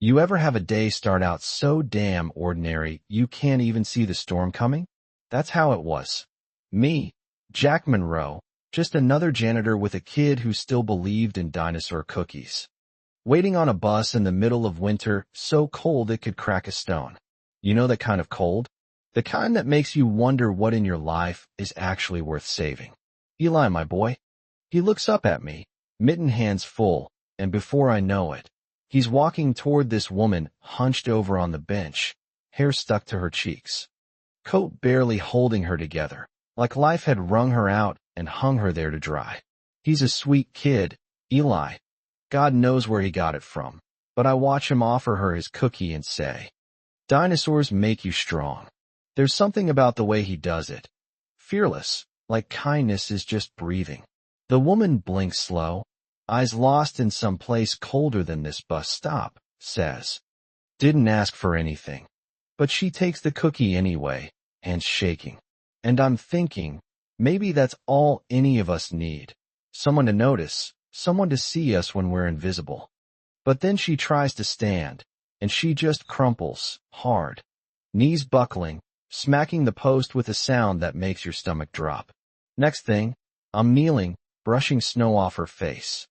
You ever have a day start out so damn ordinary you can't even see the storm coming? That's how it was. Me, Jack Monroe, just another janitor with a kid who still believed in dinosaur cookies. Waiting on a bus in the middle of winter, so cold it could crack a stone. You know that kind of cold? The kind that makes you wonder what in your life is actually worth saving. Eli, my boy. He looks up at me, mitten hands full, and before I know it, he's walking toward this woman hunched over on the bench, hair stuck to her cheeks, coat barely holding her together, like life had wrung her out and hung her there to dry. He's a sweet kid, Eli. God knows where he got it from, but I watch him offer her his cookie and say, "Dinosaurs make you strong." There's something about the way he does it. Fearless, like kindness is just breathing. The woman blinks slow, eyes lost in some place colder than this bus stop, says, "Didn't ask for anything." But she takes the cookie anyway, hands shaking. And I'm thinking, maybe that's all any of us need. Someone to notice, someone to see us when we're invisible. But then she tries to stand, and she just crumples, hard. Knees buckling, smacking the post with a sound that makes your stomach drop. Next thing, I'm kneeling, brushing snow off her face.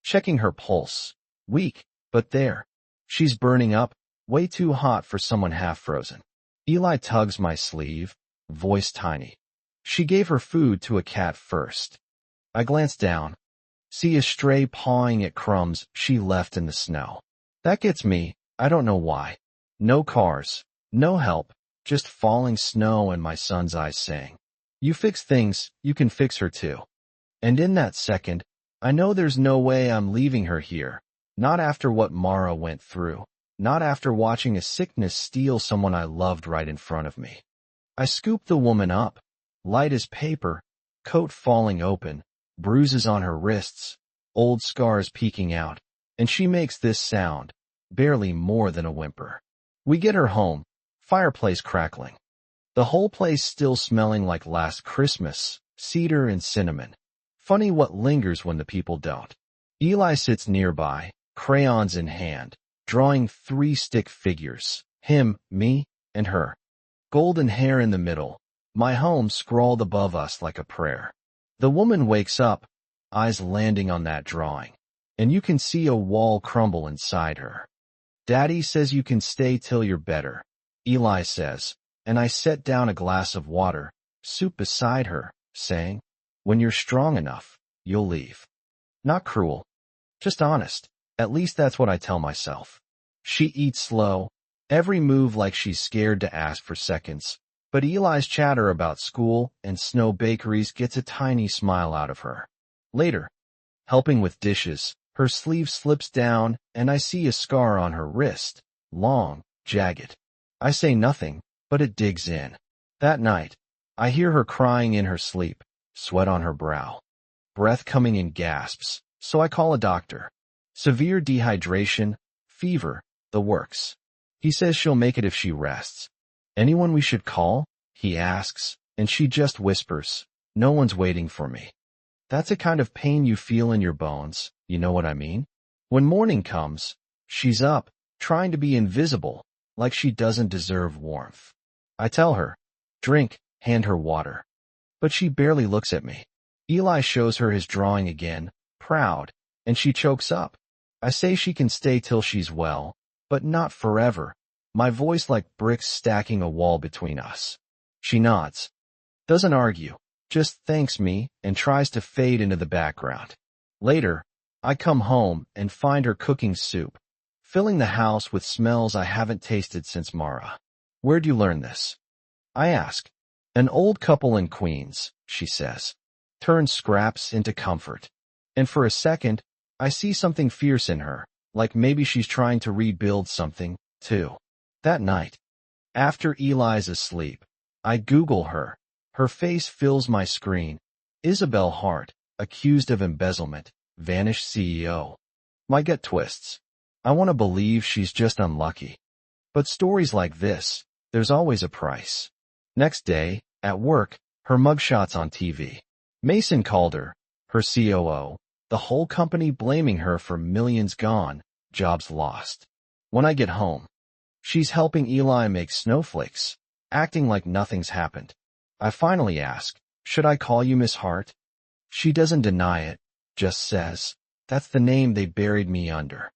Checking her pulse. Weak, but there. She's burning up, way too hot for someone half frozen. Eli tugs my sleeve, voice tiny. She gave her food to a cat first. I glance down, see a stray pawing at crumbs she left in the snow. That gets me, I don't know why. No cars, no help, just falling snow and my son's eyes saying, "You fix things, you can fix her too." And in that second, I know there's no way I'm leaving her here, not after what Mara went through, not after watching a sickness steal someone I loved right in front of me. I scoop the woman up, light as paper, coat falling open, bruises on her wrists, old scars peeking out, and she makes this sound, barely more than a whimper. We get her home, fireplace crackling. The whole place still smelling like last Christmas, cedar and cinnamon. Funny what lingers when the people don't. Eli sits nearby, crayons in hand, drawing 3 stick figures, him, me, and her. Golden hair in the middle, my home scrawled above us like a prayer. The woman wakes up, eyes landing on that drawing, and you can see a wall crumble inside her. "Daddy says you can stay till you're better," Eli says, and I set down a glass of water, soup beside her, saying, "When you're strong enough, you'll leave." Not cruel, just honest. At least that's what I tell myself. She eats slow, every move like she's scared to ask for seconds, but Eli's chatter about school and snow bakeries gets a tiny smile out of her. Later, helping with dishes, her sleeve slips down and I see a scar on her wrist, long, jagged. I say nothing, but it digs in. That night, I hear her crying in her sleep, sweat on her brow, breath coming in gasps, so I call a doctor. Severe dehydration, fever, the works. He says she'll make it if she rests. "Anyone we should call?" he asks, and she just whispers, "No one's waiting for me." That's a kind of pain you feel in your bones, you know what I mean? When morning comes, she's up, trying to be invisible, like she doesn't deserve warmth. I tell her, "Drink," hand her water. But she barely looks at me. Eli shows her his drawing again, proud, and she chokes up. I say she can stay till she's well, but not forever, my voice like bricks stacking a wall between us. She nods, doesn't argue, just thanks me and tries to fade into the background. Later, I come home and find her cooking soup, filling the house with smells I haven't tasted since Mara. "Where'd you learn this?" I ask. "An old couple in Queens," she says. Turns scraps into comfort. And for a second, I see something fierce in her, like maybe she's trying to rebuild something, too. That night, after Eli's asleep, I Google her. Her face fills my screen. Isabel Hart, accused of embezzlement, vanished CEO. My gut twists. I want to believe she's just unlucky. But stories like this, there's always a price. Next day, at work, her mugshot's on TV. Mason called her COO, the whole company blaming her for millions gone, jobs lost. When I get home, she's helping Eli make snowflakes, acting like nothing's happened. I finally ask, should I call you Miss Hart? She doesn't deny it, just says, that's the name they buried me under.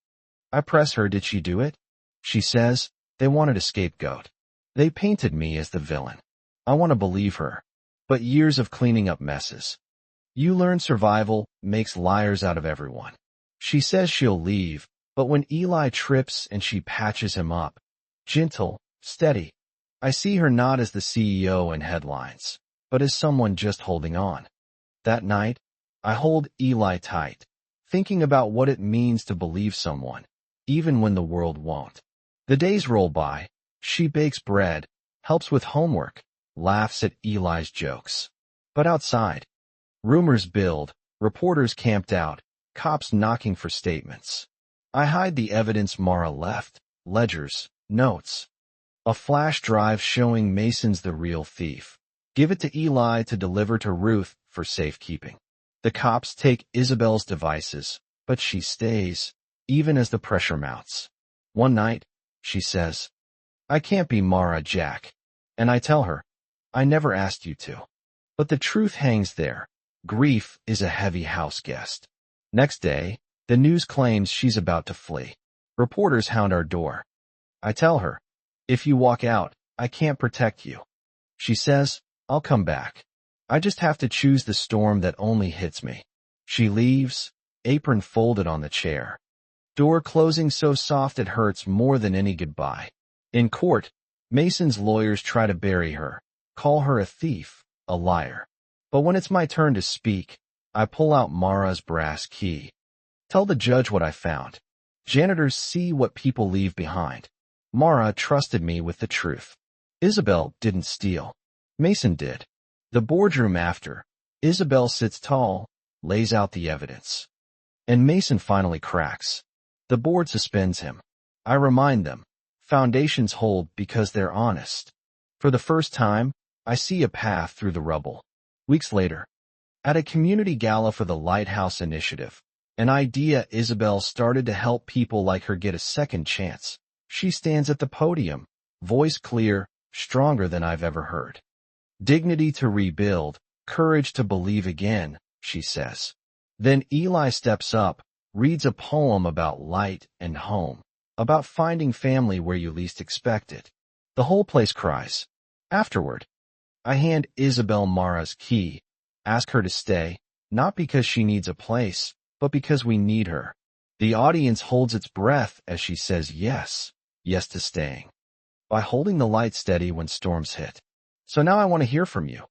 I press her, did she do it? She says, they wanted a scapegoat. They painted me as the villain. I want to believe her, but years of cleaning up messes. You learn survival makes liars out of everyone. She says she'll leave, but when Eli trips and she patches him up, gentle, steady, I see her not as the CEO in headlines, but as someone just holding on. That night, I hold Eli tight, thinking about what it means to believe someone, even when the world won't. The days roll by. She bakes bread, helps with homework, laughs at Eli's jokes. But outside, rumors build, reporters camped out, cops knocking for statements. I hide the evidence Mara left, ledgers, notes. A flash drive showing Mason's the real thief. Give it to Eli to deliver to Ruth for safekeeping. The cops take Isabel's devices, but she stays, even as the pressure mounts. One night, she says, I can't be Mara, Jack. And I tell her, I never asked you to. But the truth hangs there. Grief is a heavy house guest. Next day, the news claims she's about to flee. Reporters hound our door. I tell her, if you walk out, I can't protect you. She says, I'll come back. I just have to choose the storm that only hits me. She leaves, apron folded on the chair. Door closing so soft it hurts more than any goodbye. In court, Mason's lawyers try to bury her, call her a thief, a liar. But when it's my turn to speak, I pull out Mara's brass key. Tell the judge what I found. Janitors see what people leave behind. Mara trusted me with the truth. Isabel didn't steal. Mason did. The boardroom after. Isabel sits tall, lays out the evidence. And Mason finally cracks. The board suspends him. I remind them. Foundations hold because they're honest. For the first time, I see a path through the rubble. Weeks later, at a community gala for the Lighthouse Initiative, an idea Isabel started to help people like her get a second chance. She stands at the podium, voice clear, stronger than I've ever heard. Dignity to rebuild, courage to believe again, she says. Then Eli steps up, reads a poem about light and home, about finding family where you least expect it. The whole place cries. Afterward, I hand Isabel Mara's key, ask her to stay, not because she needs a place, but because we need her. The audience holds its breath as she says yes, yes to staying. By holding the light steady when storms hit. So now I want to hear from you.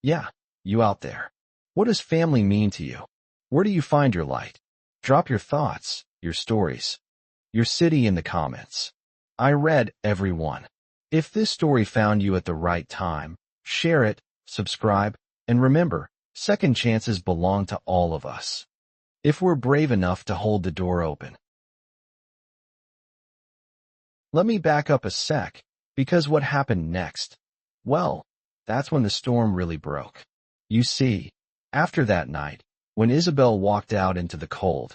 Yeah, you out there. What does family mean to you? Where do you find your light? Drop your thoughts, your stories, your city in the comments. I read every one. If this story found you at the right time, share it, subscribe, and remember, second chances belong to all of us. If we're brave enough to hold the door open. Let me back up a sec, because what happened next? Well, that's when the storm really broke. You see, after that night, when Isabel walked out into the cold,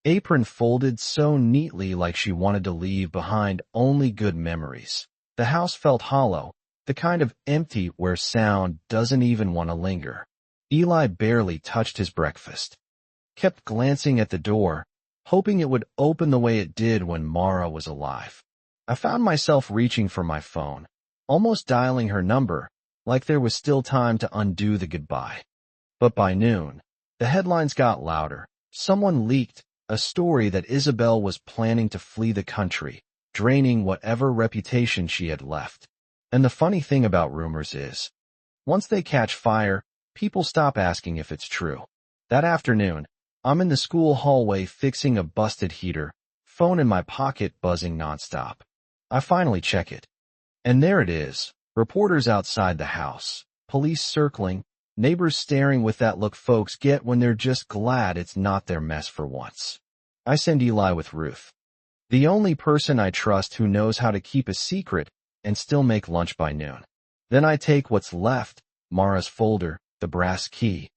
apron folded so neatly like she wanted to leave behind only good memories, the house felt hollow, the kind of empty where sound doesn't even want to linger. Eli barely touched his breakfast, kept glancing at the door, hoping it would open the way it did when Mara was alive. I found myself reaching for my phone, almost dialing her number, like there was still time to undo the goodbye. But by noon, the headlines got louder. Someone leaked a story that Isabel was planning to flee the country, draining whatever reputation she had left. And the funny thing about rumors is, once they catch fire, people stop asking if it's true. That afternoon, I'm in the school hallway fixing a busted heater, phone in my pocket buzzing nonstop. I finally check it. And there it is, reporters outside the house, police circling, neighbors staring with that look folks get when they're just glad it's not their mess for once. I send Eli with Ruth, the only person I trust who knows how to keep a secret and still make lunch by noon. Then I take what's left, Mara's folder, the brass key,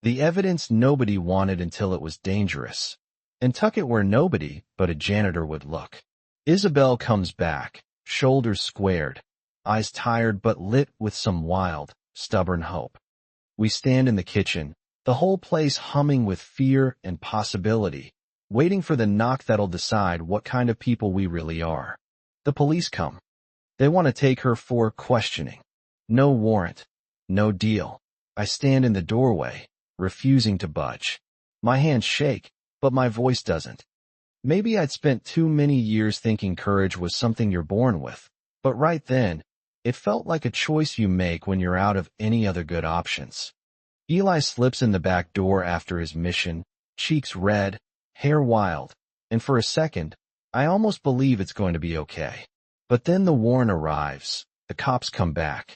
the evidence nobody wanted until it was dangerous, and tuck it where nobody but a janitor would look. Isabel comes back, shoulders squared, eyes tired but lit with some wild, stubborn hope. We stand in the kitchen, the whole place humming with fear and possibility, waiting for the knock that'll decide what kind of people we really are. The police come. They want to take her for questioning. No warrant. No deal. I stand in the doorway, refusing to budge. My hands shake, but my voice doesn't. Maybe I'd spent too many years thinking courage was something you're born with, but right then, it felt like a choice you make when you're out of any other good options. Eli slips in the back door after his mission, cheeks red, hair wild, and for a second, I almost believe it's going to be okay. But then the warrant arrives, the cops come back,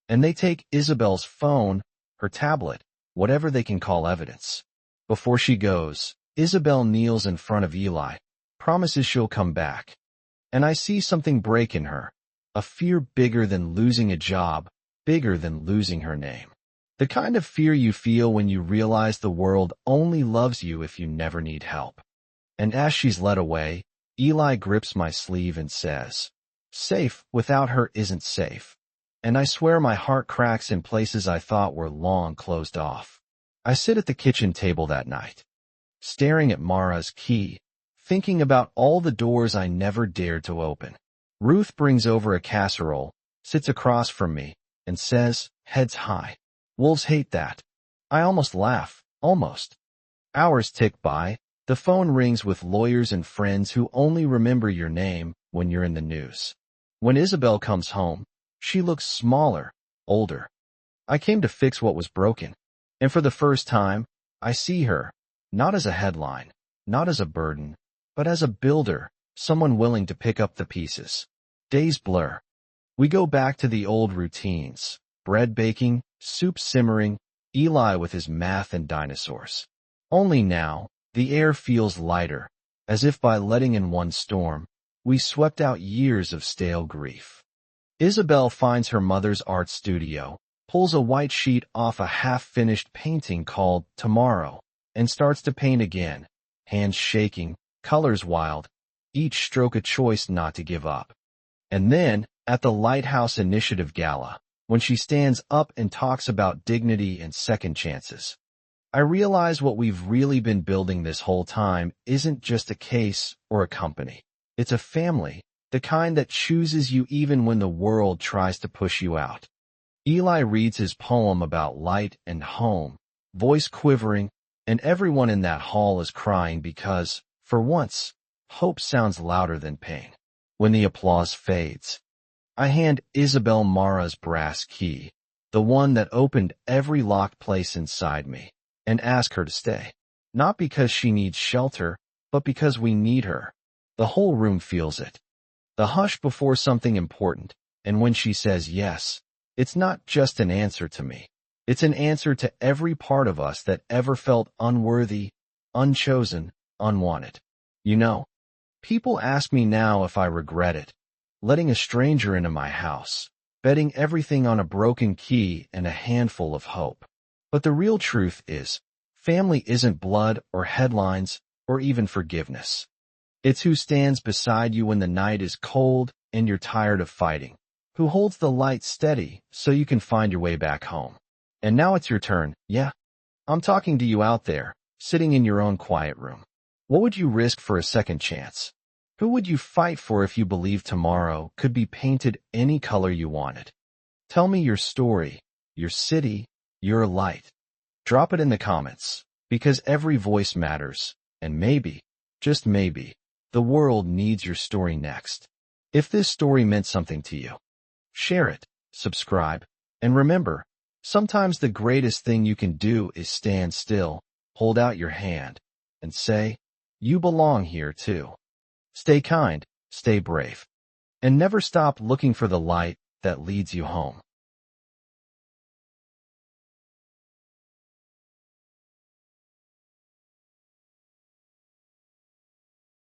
and they take Isabel's phone, her tablet, whatever they can call evidence. Before she goes, Isabel kneels in front of Eli, promises she'll come back. And I see something break in her, a fear bigger than losing a job, bigger than losing her name. The kind of fear you feel when you realize the world only loves you if you never need help. And as she's led away, Eli grips my sleeve and says, "Safe without her isn't safe." And I swear my heart cracks in places I thought were long closed off. I sit at the kitchen table that night, staring at Mara's key, thinking about all the doors I never dared to open. Ruth brings over a casserole, sits across from me, and says, heads high. Wolves hate that. I almost laugh, almost. Hours tick by, the phone rings with lawyers and friends who only remember your name when you're in the news. When Isabel comes home, she looks smaller, older. I came to fix what was broken. And for the first time, I see her, not as a headline, not as a burden, but as a builder, someone willing to pick up the pieces. Days blur. We go back to the old routines, bread baking, soup simmering, Eli with his math and dinosaurs. Only now, the air feels lighter, as if by letting in one storm, we swept out years of stale grief. Isabel finds her mother's art studio, pulls a white sheet off a half-finished painting called Tomorrow, and starts to paint again, hands shaking, colors wild, each stroke a choice not to give up. And then, at the Lighthouse Initiative Gala, when she stands up and talks about dignity and second chances, I realize what we've really been building this whole time isn't just a case or a company. It's a family, the kind that chooses you even when the world tries to push you out. Eli reads his poem about light and home, voice quivering, and everyone in that hall is crying because, for once, hope sounds louder than pain. When the applause fades, I hand Isabel Mara's brass key, the one that opened every locked place inside me, and ask her to stay. Not because she needs shelter, but because we need her. The whole room feels it. The hush before something important, and when she says yes, it's not just an answer to me. It's an answer to every part of us that ever felt unworthy, unchosen, unwanted. You know, people ask me now if I regret it, letting a stranger into my house, betting everything on a broken key and a handful of hope. But the real truth is, family isn't blood or headlines or even forgiveness. It's who stands beside you when the night is cold and you're tired of fighting, who holds the light steady so you can find your way back home. And now it's your turn, yeah? I'm talking to you out there, sitting in your own quiet room. What would you risk for a second chance? Who would you fight for if you believed tomorrow could be painted any color you wanted? Tell me your story, your city, your light. Drop it in the comments, because every voice matters, and maybe, just maybe, the world needs your story next. If this story meant something to you, share it, subscribe, and remember, sometimes the greatest thing you can do is stand still, hold out your hand, and say, you belong here too. Stay kind, stay brave, and never stop looking for the light that leads you home.